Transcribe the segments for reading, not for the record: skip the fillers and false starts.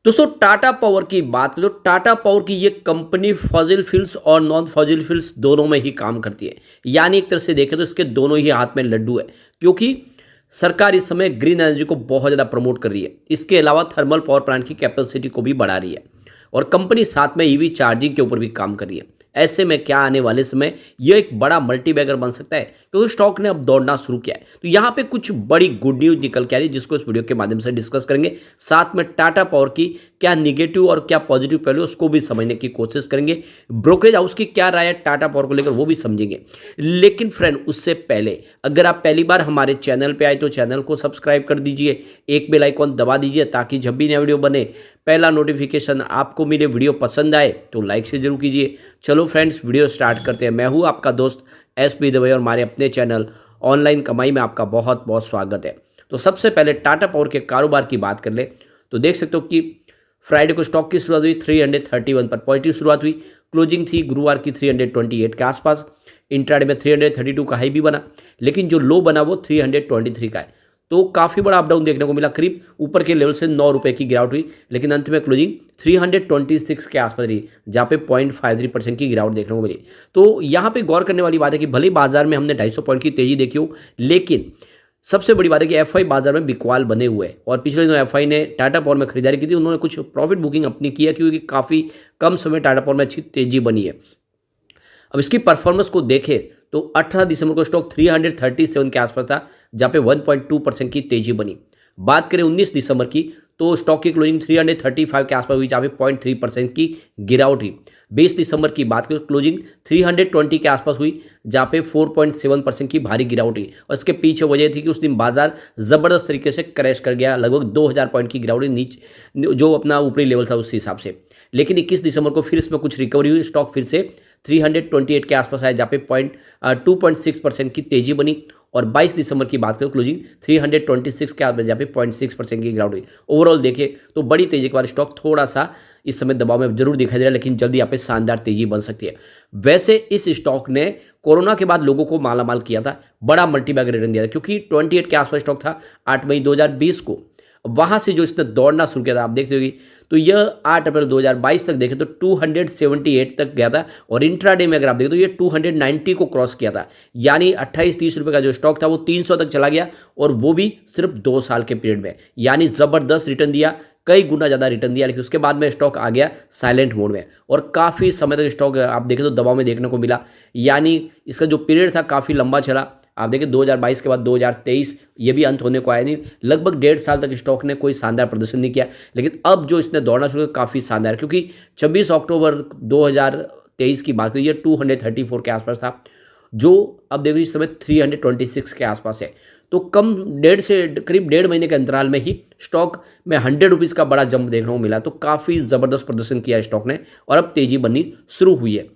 दोस्तों टाटा पावर की बात करें तो टाटा पावर की ये कंपनी फॉसिल फ्यूल्स और नॉन फॉसिल फ्यूल्स दोनों में ही काम करती है। यानी एक तरह से देखें तो इसके दोनों ही हाथ में लड्डू है, क्योंकि सरकार इस समय ग्रीन एनर्जी को बहुत ज़्यादा प्रमोट कर रही है। इसके अलावा थर्मल पावर प्लांट की कैपेसिटी को भी बढ़ा रही है और कंपनी साथ में ईवी चार्जिंग के ऊपर भी काम कर रही है। ऐसे में क्या आने वाले समय यह एक बड़ा मल्टीबैगर बन सकता है, क्योंकि स्टॉक ने अब दौड़ना शुरू किया है। तो यहाँ पे कुछ बड़ी गुड न्यूज निकल के आ रही है, जिसको इस वीडियो के माध्यम से डिस्कस करेंगे। साथ में टाटा पावर की क्या निगेटिव और क्या पॉजिटिव पहलू है उसको भी समझने की कोशिश करेंगे। ब्रोकरेज हाउस की क्या राय है टाटा पावर को लेकर वो भी समझेंगे। लेकिन फ्रेंड, उससे पहले अगर आप पहली बार हमारे चैनल पे आए तो चैनल को सब्सक्राइब कर दीजिए, एक बेल आइकॉन दबा दीजिए ताकि जब भी नया वीडियो बने पहला नोटिफिकेशन आपको मिले। वीडियो पसंद आए तो लाइक से जरूर कीजिए। चलो फ्रेंड्स, वीडियो स्टार्ट करते हैं। मैं हूं आपका दोस्त SP दवे और हमारे अपने चैनल ऑनलाइन कमाई में आपका बहुत बहुत स्वागत है। तो सबसे पहले टाटा पावर के कारोबार की बात कर ले तो देख सकते हो कि फ्राइडे को स्टॉक की शुरुआत हुई 331 पर पॉजिटिव शुरुआत हुई। क्लोजिंग थी गुरुवार की 328 के आसपास। इंट्राडे में 332 का हाई भी बना, लेकिन जो लो बना वो 323 का है। तो काफ़ी बड़ा अप डाउन देखने को मिला। करीब ऊपर के लेवल से 9 रुपये की गिरावट हुई, लेकिन अंत में क्लोजिंग 326 के आसपास रही, जहाँ पे 0.53% की गिरावट देखने को मिली। तो यहाँ पे गौर करने वाली बात है कि भले ही बाजार में हमने 250 पॉइंट की तेजी देखी हो, लेकिन सबसे बड़ी बात है कि एफआई बाजार में बिकवाल बने हुए हैं। और पिछले दिनों एफआई ने टाटा पावर में खरीदारी की थी, उन्होंने कुछ प्रॉफिट बुकिंग अपनी की है, क्योंकि काफ़ी कम समय टाटा पावर में अच्छी तेजी बनी है। अब इसकी परफॉर्मेंस को देखें तो 18 दिसंबर को स्टॉक 337 के आसपास था, जहाँ पे 1.2% की तेजी बनी। बात करें 19 दिसंबर की तो स्टॉक की क्लोजिंग 335 के आसपास हुई, जहाँ पे 0.3% की गिरावट हुई। 20 दिसंबर की बात करें तो क्लोजिंग 320 के आसपास हुई, जहाँ पे 4.7% की भारी गिरावट हुई। और इसके पीछे वजह थी कि उस दिन बाजार ज़बरदस्त तरीके से क्रैश कर गया, लगभग 2000 पॉइंट की गिरावट नीचे जो अपना ऊपरी लेवल था उस हिसाब से। लेकिन 21 दिसंबर को फिर इसमें कुछ रिकवरी हुई, स्टॉक फिर से 328 के आसपास आया, जहाँ पे 2.6% की तेजी बनी। और 22 दिसंबर की बात करें क्लोजिंग 326 के आसपास, जहाँ पे 0.6% की गिरावट हुई। ओवरऑल देखें तो बड़ी तेजी के बाद स्टॉक थोड़ा सा इस समय दबाव में जरूर दिखाई दे रहा है, लेकिन जल्दी यहाँ पे शानदार तेजी बन सकती है। वैसे इस स्टॉक ने कोरोना के बाद लोगों को मालामाल किया था, बड़ा मल्टीबैगर रिटर्न दिया था, क्योंकि 28 के आसपास स्टॉक था 8 मई 2020 को। वहां से जो इसने दौड़ना शुरू किया था, आप देखते होगी तो यह 8 अप्रैल 2022 तक देखें तो 278 तक गया था। और इंट्राडे में अगर आप देखें तो ये 290 को क्रॉस किया था, यानी 28-30 रुपये का जो स्टॉक था वो 300 तक चला गया, और वो भी सिर्फ 2 साल के पीरियड में। यानी ज़बरदस्त रिटर्न दिया, कई गुना ज़्यादा रिटर्न दिया। लेकिन उसके बाद में स्टॉक आ गया साइलेंट मोड में, और काफ़ी समय तक स्टॉक आप देखें तो दबाव में देखने को मिला। यानी इसका जो पीरियड था काफ़ी लंबा चला। आप देखिए 2022 के बाद 2023 ये भी अंत होने को आया नहीं, लगभग 1.5 साल तक स्टॉक ने कोई शानदार प्रदर्शन नहीं किया। लेकिन अब जो इसने दौड़ना शुरू किया काफ़ी शानदार, क्योंकि 26 अक्टूबर 2023 की बात करिए 234 के आसपास था, जो अब देखो इस समय 326 के आसपास है। तो कम करीब 1.5 महीने के अंतराल में ही स्टॉक में 100 रुपीज़ का बड़ा जंप देखने को मिला। तो काफ़ी ज़बरदस्त प्रदर्शन किया स्टॉक ने, और अब तेजी बननी शुरू हुई है।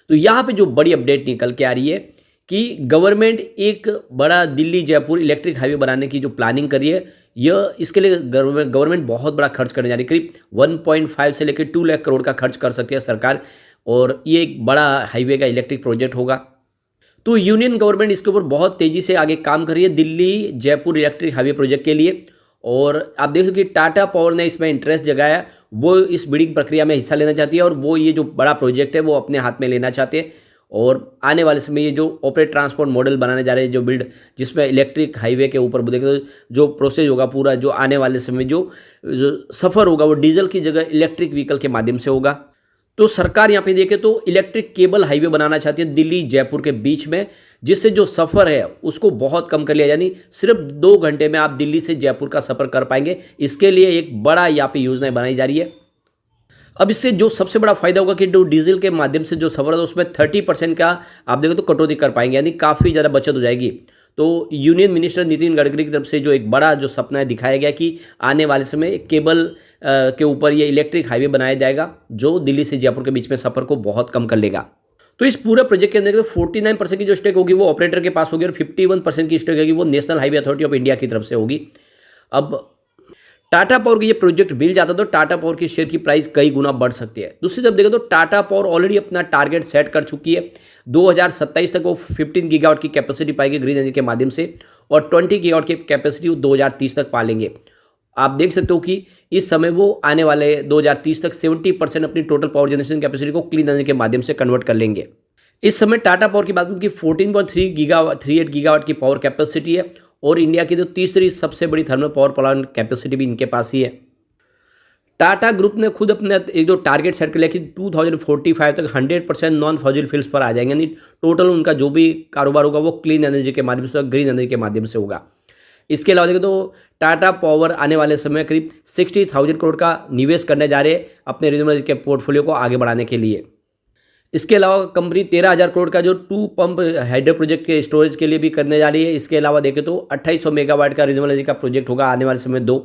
तो यहाँ पे जो बड़ी अपडेट निकल के आ रही है कि गवर्नमेंट एक बड़ा दिल्ली जयपुर इलेक्ट्रिक हाईवे बनाने की जो प्लानिंग कर रही है, यह इसके लिए गवर्नमेंट बहुत बड़ा खर्च करने जा रही है। करीब 1.5 से लेकर 2 लाख करोड़ का खर्च कर सकती है सरकार, और ये एक बड़ा हाईवे का इलेक्ट्रिक प्रोजेक्ट होगा। तो यूनियन गवर्नमेंट इसके ऊपर बहुत तेज़ी से आगे काम कर रही है Delhi Jaipur electric highway project के लिए। और आप देखो कि टाटा पावर ने इसमें इंटरेस्ट जगाया, वो इस बिडिंग प्रक्रिया में हिस्सा लेना चाहती है, और वो ये जो बड़ा प्रोजेक्ट है वो अपने हाथ में लेना चाहते हैं। और आने वाले समय ये जो ऑपरेट ट्रांसपोर्ट मॉडल बनाने जा रहे हैं, जो जिसमें इलेक्ट्रिक हाईवे के ऊपर देखो जो प्रोसेस होगा पूरा, जो आने वाले समय जो सफ़र होगा वो डीजल की जगह इलेक्ट्रिक व्हीकल के माध्यम से होगा। तो सरकार यहाँ पे देखे तो इलेक्ट्रिक केबल हाईवे बनाना चाहती है दिल्ली जयपुर के बीच में, जिससे जो सफ़र है उसको बहुत कम कर लिया, यानी सिर्फ 2 घंटे में आप दिल्ली से जयपुर का सफ़र कर पाएंगे। इसके लिए एक बड़ा यहाँ पे योजना बनाई जा रही है। अब इससे जो सबसे बड़ा फायदा होगा कि जो डीजल के माध्यम से जो सफर है उसमें 30% का आप देखो तो कटौती कर पाएंगे, यानी काफ़ी ज़्यादा बचत हो जाएगी। तो यूनियन मिनिस्टर नितिन गडकरी की तरफ से जो एक बड़ा जो सपना है दिखाया गया कि आने वाले समय केबल के ऊपर ये इलेक्ट्रिक हाईवे बनाया जाएगा, जो दिल्ली से जयपुर के बीच में सफ़र को बहुत कम कर लेगा। तो इस पूरे प्रोजेक्ट के अंदर 49% की जो स्टेक होगी वो ऑपरेटर के पास होगी, और 51% की स्टेक होगी वो national highway authority of India की तरफ से होगी। अब टाटा पावर की ये प्रोजेक्ट मिल जाता तो टाटा पावर की शेयर की प्राइस कई गुना बढ़ सकती है। दूसरी तरफ देखो तो टाटा पावर ऑलरेडी अपना टारगेट सेट कर चुकी है। 2027 तक वो 15 गीगावाट की कैपेसिटी पाएगी ग्रीन एनर्जी के माध्यम से, और 20 गीगावाट की कैपेसिटी वो 2030 तक पा लेंगे। आप देख सकते हो कि इस समय वो आने वाले 2030 तक 70% अपनी टोटल पावर जनरेशन कैपेसिटी को क्लीन एनर्जी के माध्यम से कन्वर्ट कर लेंगे। इस समय टाटा पावर की बात करूँ कि 14.3 गीगावाट 38 गीगावाट की पावर कैपेसिटी है और इंडिया की जो तीसरी सबसे बड़ी थर्मल पावर प्लांट कैपेसिटी भी इनके पास ही है। टाटा ग्रुप ने खुद अपने एक जो टारगेट सेट कर लिया कि 2045 तक 100% नॉन फॉसिल फ्यूल्स पर आ जाएंगे, यानी टोटल उनका जो भी कारोबार होगा वो क्लीन एनर्जी के माध्यम से, ग्रीन एनर्जी के माध्यम से होगा। इसके अलावा देखें तो टाटा पावर आने वाले समय करीब 60,000 करोड़ का निवेश करने जा रहे हैं अपने रिन्यूएबल एनर्जी के पोर्टफोलियो को आगे बढ़ाने के लिए। इसके अलावा कंपनी 13,000 करोड़ का जो 2 पंप हाइड्रो प्रोजेक्ट के स्टोरेज के लिए भी करने जा रही है। इसके अलावा देखें तो 2800 मेगावाट का रिन्यूएबल एनर्जी का प्रोजेक्ट होगा आने वाले समय 2।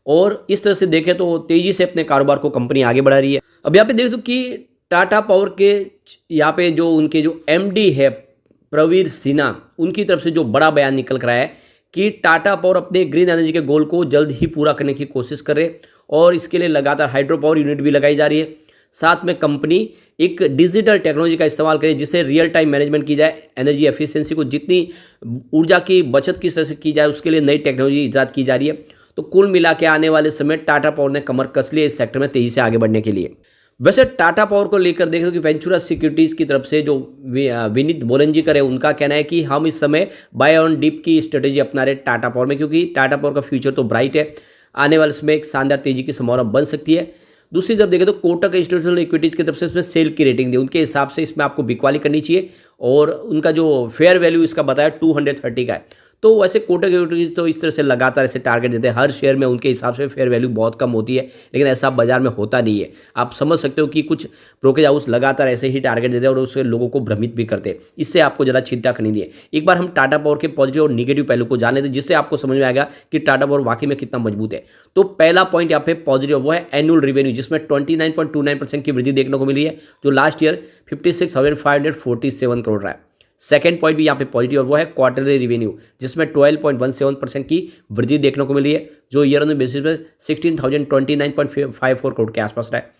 और इस तरह से देखें तो तेजी से अपने कारोबार को कंपनी आगे बढ़ा रही है। अब यहाँ पे देख दो कि टाटा पावर के यहाँ पे जो उनके जो एमडी है प्रवीर सिन्हा, उनकी तरफ से जो बड़ा बयान निकल कर आया है कि टाटा पावर अपने ग्रीन एनर्जी के गोल को जल्द ही पूरा करने की कोशिश कर रहे और इसके लिए लगातार हाइड्रो पावर यूनिट भी लगाई जा रही है। साथ में कंपनी एक डिजिटल टेक्नोलॉजी का इस्तेमाल करे जिससे रियल टाइम मैनेजमेंट की जाए, एनर्जी एफिशिएंसी को जितनी ऊर्जा की बचत किस तरह से की जाए उसके लिए नई टेक्नोलॉजी ईजाद की जा रही है। तो कुल मिला के आने वाले समय टाटा पावर ने कमर कस ली इस सेक्टर में तेजी से आगे बढ़ने के लिए। वैसे टाटा पावर को लेकर देखें तो कि वेंचुरा सिक्योरिटीज़ की तरफ से जो विनीत बोलंजीकर है, उनका कहना है कि हम इस समय बाय ऑन डिप की स्ट्रेटेजी अपना रहे टाटा पावर में, क्योंकि टाटा पावर का फ्यूचर तो ब्राइट है, आने वाले समय एक शानदार तेजी की संभावना बन सकती है। दूसरी तरफ देखें तो कोटक इंस्टीट्यूशनल इक्विटीज की तरफ से इसमें सेल की रेटिंग दी, उनके हिसाब से इसमें आपको बिकवाली करनी चाहिए और उनका जो फेयर वैल्यू इसका बताया 230 का है। तो वैसे कोटक इक्विटीज तो इस तरह से लगातार ऐसे टारगेट देते हैं, हर शेयर में उनके हिसाब से फेयर वैल्यू बहुत कम होती है, लेकिन ऐसा बाजार में होता नहीं है। आप समझ सकते हो कि कुछ ब्रोकरेज हाउस लगातार ऐसे ही टारगेट देते हैं और उससे लोगों को भ्रमित भी करते हैं। इससे आपको ज़्यादा चिंता करनी नहीं है। एक बार हम टाटा पावर के पॉजिटिव और निगेटिव पहलू को जान लेते हैं जिससे आपको समझ में आएगा कि टाटा पावर वाकई में कितना मजबूत है। तो पहला पॉइंट यहाँ पे पॉजिटिव वो है एनुअल रेवेन्यू, जिसमें 29.29% की वृद्धि देखने को मिली है, जो लास्ट ईयर 56,547 करोड़ रहा है। सेकेंड पॉइंट भी यहाँ पे पॉजिटिव और वो है क्वार्टरली रेवेन्यू, जिसमें 12.17% की वृद्धि देखने को मिली है, जो ईयर ऑन बेसिस पे 16,029.54 करोड़ के आसपास रहा है।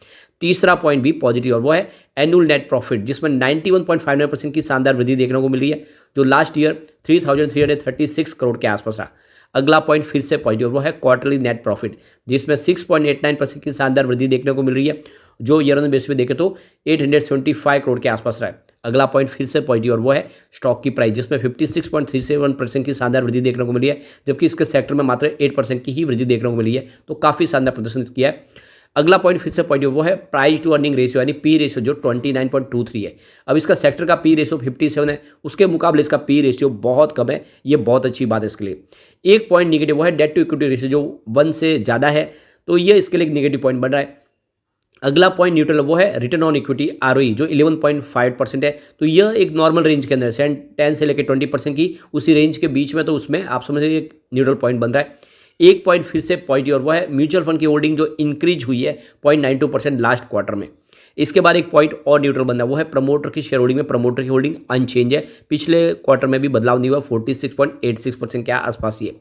तीसरा पॉइंट भी पॉजिटिव और वो है एनुअल नेट प्रॉफिट, जिसमें 91.59% की शानदार वृद्धि देखने को मिली है, जो लास्ट ईयर 3,336 करोड़ के आसपास रहा। अगला पॉइंट फिर से पॉजिटिव वो है क्वार्टरली नेट प्रॉफिट, जिसमें 6.89% की शानदार वृद्धि देखने को मिल रही है, जो ईयर ऑन बेसिस पे देखें तो 875 करोड़ के आसपास रहा है। अगला पॉइंट फिर से पॉजिटिव और वो है स्टॉक की प्राइस, जिसमें 56.37% की शानदार वृद्धि देखने को मिली है, जबकि इसके सेक्टर में मात्र 8% की ही वृद्धि देखने को मिली है। तो काफ़ी शानदार प्रदर्शन किया है। अगला पॉइंट फिर से पॉजिटिव वो है प्राइस टू अर्निंग रेशियो, यानी पी रेशियो, जो 29.23 है। अब इसका सेक्टर का पी रेशियो 57 है, उसके मुकाबले इसका पी रेशियो बहुत कम है। ये बहुत अच्छी बात है इसके लिए। एक पॉइंट निगेटिव वो है डेट टू इक्विटी रेशियो, जो 1 से ज़्यादा है, तो ये इसके लिए एक निगेटिव पॉइंट बन रहा है। अगला पॉइंट न्यूट्रल वो है रिटर्न ऑन इक्विटी आरओई, जो 11.5% है। तो यह एक नॉर्मल रेंज के अंदर 10 से लेकर 20% की उसी रेंज के बीच में, तो उसमें आप समझिए एक न्यूट्रल पॉइंट बन रहा है। एक पॉइंट फिर से पॉजिटिव और वो है म्यूचुअल फंड की होल्डिंग, जो इंक्रीज हुई है 0.92% लास्ट क्वार्टर में। इसके बाद एक पॉइंट और न्यूट्रल बन रहा है, वो है प्रमोटर की शेयर होल्डिंग में प्रमोटर की होल्डिंग अनचेंज है, पिछले क्वार्टर में भी बदलाव नहीं हुआ, 46.86% के आसपास ही है।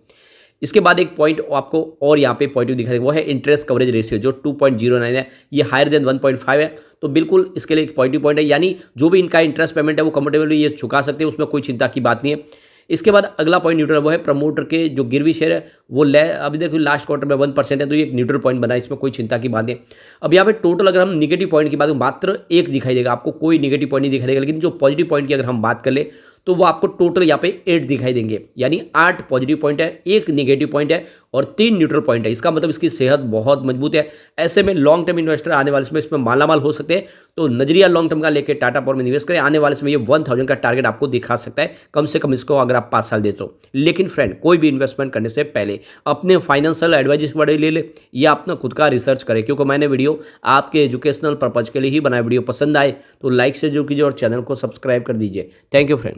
इसके बाद एक पॉइंट आपको और यहाँ पे पॉजिटिव दिखाई देगा, वो है इंटरेस्ट कवरेज रेशियो, जो 2.09 है, ये हायर देन 1.5 है। तो बिल्कुल इसके लिए एक पॉजिटिव पॉइंट है, यानी जो भी इनका इंटरेस्ट पेमेंट है वो कंफर्टेबली ये चुका सकते हैं, उसमें कोई चिंता की बात नहीं है। इसके बाद अगला पॉइंट न्यूट्रल वो है प्रमोटर के जो गिरवी शेयर है वो अभी देखो लास्ट क्वार्टर में 1% है, तो ये एक न्यूट्रल पॉइंट बना है, इसमें कोई चिंता की बात नहीं। अब यहाँ पे टोटल अगर हम निगेटिव पॉइंट की बात करें, मात्र एक दिखाई देगा आपको, कोई निगेटिव पॉइंट नहीं दिखाई देगा, लेकिन जो पॉजिटिव पॉइंट की अगर हम बात कर ले तो वो आपको टोटल यहाँ पे 8 दिखाई देंगे, यानी 8 पॉजिटिव पॉइंट है, 1 निगेटिव पॉइंट है और 3 न्यूट्रल पॉइंट है। इसका मतलब इसकी सेहत बहुत मजबूत है। ऐसे में लॉन्ग टर्म इन्वेस्टर आने वाले समय इसमें मालामाल हो सकते हैं, तो नजरिया लॉन्ग टर्म का लेकर टाटा पावर में निवेश करें। आने वाले समय ये 1000 का टारगेट आपको दिखा सकता है, कम से कम इसको अगर आप 5 साल देते हो। लेकिन फ्रेंड, कोई भी इन्वेस्टमेंट करने से पहले अपने फाइनेंशियल एडवाइजर के बारे ले ले या अपना खुद का रिसर्च करें, क्योंकि मैंने वीडियो आपके एजुकेशनल पर्पज के लिए ही बनाया। वीडियो पसंद आए तो लाइक से जरूर कीजिए और चैनल को सब्सक्राइब कर दीजिए। Thank you friend.